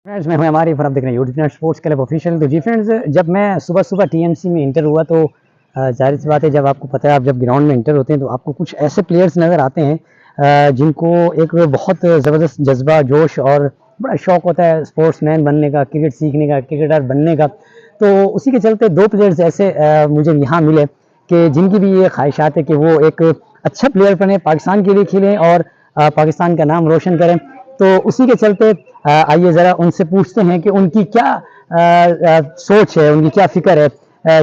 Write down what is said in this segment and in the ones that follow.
Friends, मैं हूं हमारी और आप देख रहे हैं यूट्यूब स्पोर्ट्स क्लब ऑफिशियल। तो जी फ्रेंड्स, जब मैं सुबह सुबह टीएमसी में इंटर हुआ तो जाहिर सी बात है, जब आपको पता है आप जब ग्राउंड में इंटर होते हैं तो आपको कुछ ऐसे प्लेयर्स नज़र आते हैं जिनको एक बहुत ज़बरदस्त जज्बा, जोश और बड़ा शौक होता है स्पोर्ट्समैन बनने का, क्रिकेट सीखने का, क्रिकेटर बनने का। तो उसी के चलते दो प्लेयर्स ऐसे मुझे यहाँ मिले कि जिनकी भी ये ख्वाहिशात है कि वो एक अच्छा प्लेयर बने, पाकिस्तान के लिए खेलें और पाकिस्तान का नाम रोशन करें। तो उसी के चलते आइए ज़रा उनसे पूछते हैं कि उनकी क्या सोच है, उनकी क्या फ़िक्र है,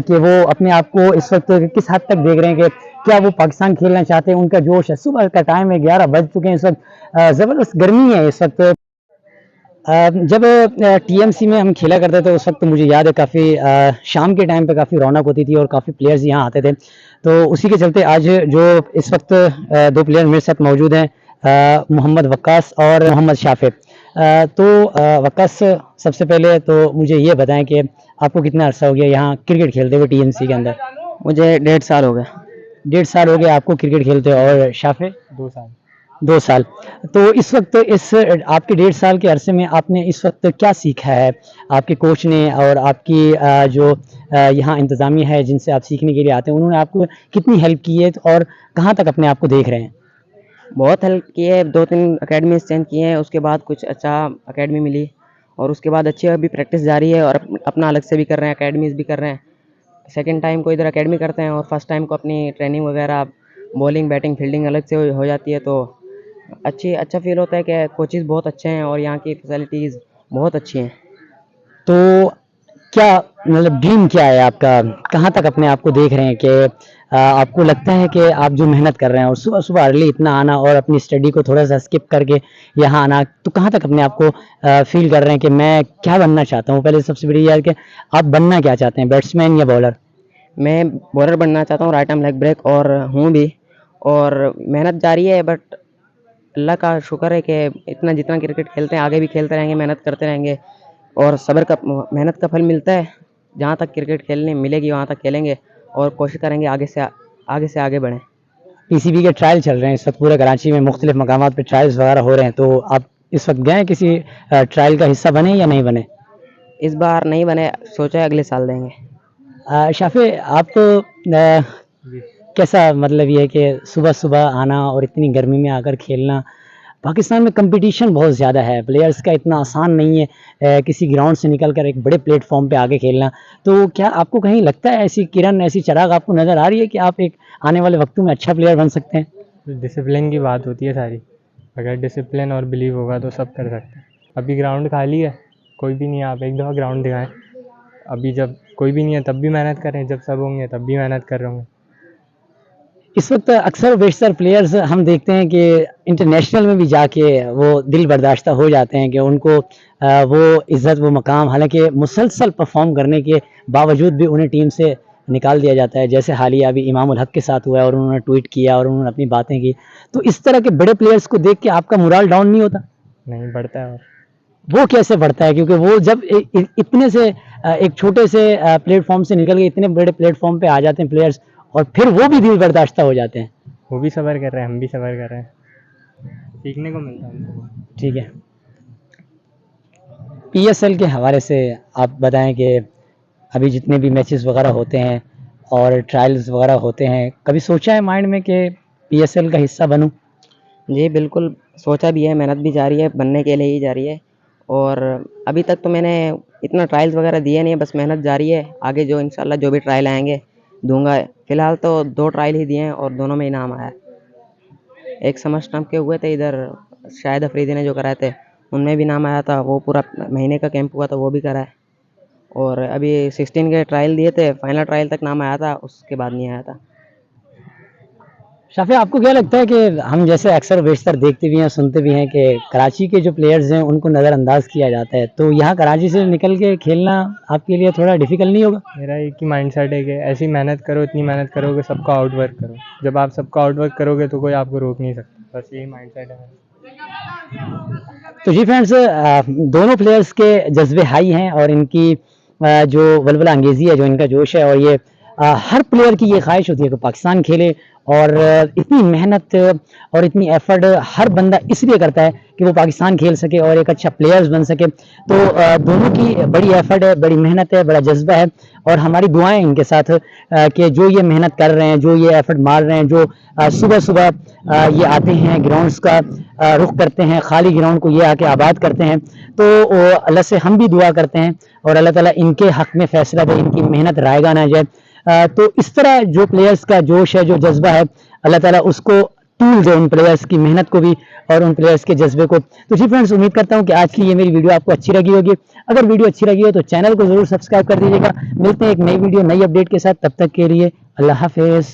कि वो अपने आप को इस वक्त किस हद तक देख रहे हैं कि क्या वो पाकिस्तान खेलना चाहते हैं। उनका जोश है, सुबह का टाइम है, 11 बज चुके हैं इस वक्त, ज़बरदस्त गर्मी है इस वक्त। जब टीएमसी में हम खेला करते थे उस वक्त तो मुझे याद है काफ़ी शाम के टाइम पे काफ़ी रौनक होती थी और काफ़ी प्लेयर्स यहाँ आते थे। तो उसी के चलते आज जो इस वक्त दो प्लेयर मेरे साथ मौजूद हैं, मोहम्मद वक्कास और मोहम्मद शाफे। तो वक्कास, सबसे पहले तो मुझे ये बताएं कि आपको कितना अर्सा हो गया यहाँ क्रिकेट खेलते हुए टीएमसी के अंदर? मुझे 1.5 साल हो गया। 1.5 साल हो गया आपको क्रिकेट खेलते हुए, और शाफे? 2 साल। 2 साल। तो इस वक्त इस आपके 1.5 साल के अरसे में आपने इस वक्त क्या सीखा है आपके कोच ने, और आपकी जो यहाँ इंतज़ामिया है जिनसे आप सीखने के लिए आते हैं, उन्होंने आपको कितनी हेल्प की है और कहाँ तक अपने आप को देख रहे हैं? बहुत हेल्प की है, 2-3 अकेडमीज़ चेंज किए हैं, उसके बाद कुछ अच्छा अकेडमी मिली और उसके बाद अच्छी अभी प्रैक्टिस जारी है और अपना अलग से भी कर रहे हैं, अकेडमीज़ भी कर रहे हैं। सेकंड टाइम को इधर अकेडमी करते हैं और फर्स्ट टाइम को अपनी ट्रेनिंग वगैरह, बॉलिंग, बैटिंग, फील्डिंग अलग से हो जाती है। तो अच्छा फ़ील होता है कि कोचेज़ बहुत अच्छे हैं और यहाँ की फैसिलिटीज़ बहुत अच्छी हैं। तो क्या मतलब ड्रीम क्या है आपका? कहाँ तक अपने आप को देख रहे हैं कि आपको लगता है कि आप जो मेहनत कर रहे हैं और सुबह-सुबह अर्ली इतना आना और अपनी स्टडी को थोड़ा-सा स्किप करके यहाँ आना, तो कहाँ तक अपने आप को फ़ील कर रहे हैं कि मैं क्या बनना चाहता हूँ? पहले सबसे बड़ी बात कि आप बनना क्या चाहते हैं, बैट्समैन या बॉलर? मैं बॉलर बनना चाहता हूँ, राइट आर्म लेग ब्रेक, और हूँ भी। और मेहनत जारी है, बट अल्लाह का शुक्र है कि इतना जितना क्रिकेट खेलते हैं आगे भी खेलते रहेंगे, मेहनत करते रहेंगे और सब्र का मेहनत का फल मिलता है। जहाँ तक क्रिकेट खेलने मिलेगी वहाँ तक खेलेंगे और कोशिश करेंगे आगे बढ़ें। पीसीबी के ट्रायल चल रहे हैं इस वक्त पूरे कराची में, मुख्तलिफ मकामात पे ट्रायल्स वगैरह हो रहे हैं, तो आप इस वक्त गए किसी ट्रायल का हिस्सा बने या नहीं बने? इस बार नहीं बने, सोचा है अगले साल देंगे। शाफे, आप कैसा मतलब ये है कि सुबह-सुबह आना और इतनी गर्मी में आकर खेलना, पाकिस्तान में कंपटीशन बहुत ज़्यादा है, प्लेयर्स का इतना आसान नहीं है किसी ग्राउंड से निकल कर एक बड़े प्लेटफ़ॉर्म पे आके खेलना। तो क्या आपको कहीं लगता है ऐसी किरण, ऐसी चिराग आपको नज़र आ रही है कि आप एक आने वाले वक़्तों में अच्छा प्लेयर बन सकते हैं? डिसिप्लिन की बात होती है सारी। अगर डिसिप्लिन और बिलीव होगा तो सब कर सकते हैं। अभी ग्राउंड खाली है, कोई भी नहीं है, आप एक दफ़ा ग्राउंड दिखाएं। अभी जब कोई भी नहीं है तब भी मेहनत करें, जब सब होंगे तब भी मेहनत कर रहे होंगे। इस वक्त अक्सर बेशतर प्लेयर्स हम देखते हैं कि इंटरनेशनल में भी जाके वो दिल बर्दाश्त हो जाते हैं कि उनको वो इज़्ज़त, वो मकाम, हालांकि मुसलसल परफॉर्म करने के बावजूद भी उन्हें टीम से निकाल दिया जाता है। जैसे हालिया अभी इमाम उल हक के साथ हुआ है और उन्होंने ट्वीट किया और उन्होंने अपनी बातें की। तो इस तरह के बड़े प्लेयर्स को देख के आपका मोराल डाउन नहीं होता? नहीं बढ़ता है। और वो कैसे बढ़ता है? क्योंकि वो जब इतने से एक छोटे से प्लेटफॉर्म से निकल के इतने बड़े प्लेटफॉर्म पे आ जाते हैं प्लेयर्स, और फिर वो भी दिल बर्दाश्त हो जाते हैं। वो भी सफ़र कर रहे हैं, हम भी सफ़र कर रहे हैं, सीखने को मिलता है हमको। ठीक है, पीएसएल के हवाले से आप बताएं कि अभी जितने भी मैचेस वगैरह होते हैं और ट्रायल्स वगैरह होते हैं, कभी सोचा है माइंड में कि पीएसएल का हिस्सा बनूं? जी बिल्कुल, सोचा भी है, मेहनत भी जारी है, बनने के लिए ही जारी है। और अभी तक तो मैंने इतना ट्रायल्स वगैरह दिए नहीं है, बस मेहनत जारी है। आगे जो इंशाल्लाह जो भी ट्रायल आएंगे दूंगा। फ़िलहाल तो 2 ट्रायल ही दिए हैं और दोनों में इनाम आया है। एक समर स्टंप के हुए थे इधर, शाहिद अफरीदी ने जो कराए थे उनमें भी इनाम आया था। वो पूरा महीने का कैंप हुआ था, वो भी करा है। और अभी 16 के ट्रायल दिए थे, फाइनल ट्रायल तक नाम आया था, उसके बाद नहीं आया था। शाफी, आपको क्या लगता है कि हम जैसे अक्सर बेशतर देखते भी हैं, सुनते भी हैं कि कराची के जो प्लेयर्स हैं उनको नज़रअंदाज किया जाता है, तो यहाँ कराची से निकल के खेलना आपके लिए थोड़ा डिफ़िकल्ट नहीं होगा? मेरा एक ही माइंडसेट है कि ऐसी मेहनत करो, इतनी मेहनत करो कि सबको आउटवर्क करो। जब आप सबको आउटवर्क करोगे तो कोई आपको रोक नहीं सकता। बस यही माइंडसेट है मेरा। तो जी फ्रेंड्स, दोनों प्लेयर्स के जज्बे हाई हैं और इनकी जो वल्वला अंगेज़ी है, जो इनका जोश है, और ये हर प्लेयर की ये ख्वाहिश होती है कि पाकिस्तान खेले, और इतनी मेहनत और इतनी एफर्ट हर बंदा इसलिए करता है कि वो पाकिस्तान खेल सके और एक अच्छा प्लेयर्स बन सके। तो दोनों की बड़ी एफर्ट है, बड़ी मेहनत है, बड़ा जज्बा है, और हमारी दुआएं इनके साथ कि जो ये मेहनत कर रहे हैं, जो ये एफर्ट मार रहे हैं, जो सुबह सुबह ये आते हैं, ग्राउंड्स का रुख करते हैं, खाली ग्राउंड को ये आके आबाद करते हैं, तो अल्लाह से हम भी दुआ करते हैं और अल्लाह ताला इनके हक में फैसला दे, इनकी मेहनत रायगा ना जाए। तो इस तरह जो प्लेयर्स का जोश है, जो जज्बा है, अल्लाह ताला उसको टूल दे उन प्लेयर्स की मेहनत को भी और उन प्लेयर्स के जज्बे को। तो जी फ्रेंड्स, उम्मीद करता हूँ कि आज की ये मेरी वीडियो आपको अच्छी लगी होगी। अगर वीडियो अच्छी लगी हो तो चैनल को जरूर सब्सक्राइब कर दीजिएगा। मिलते हैं एक नई वीडियो, नई अपडेट के साथ, तब तक के लिए अल्लाह हाफिज।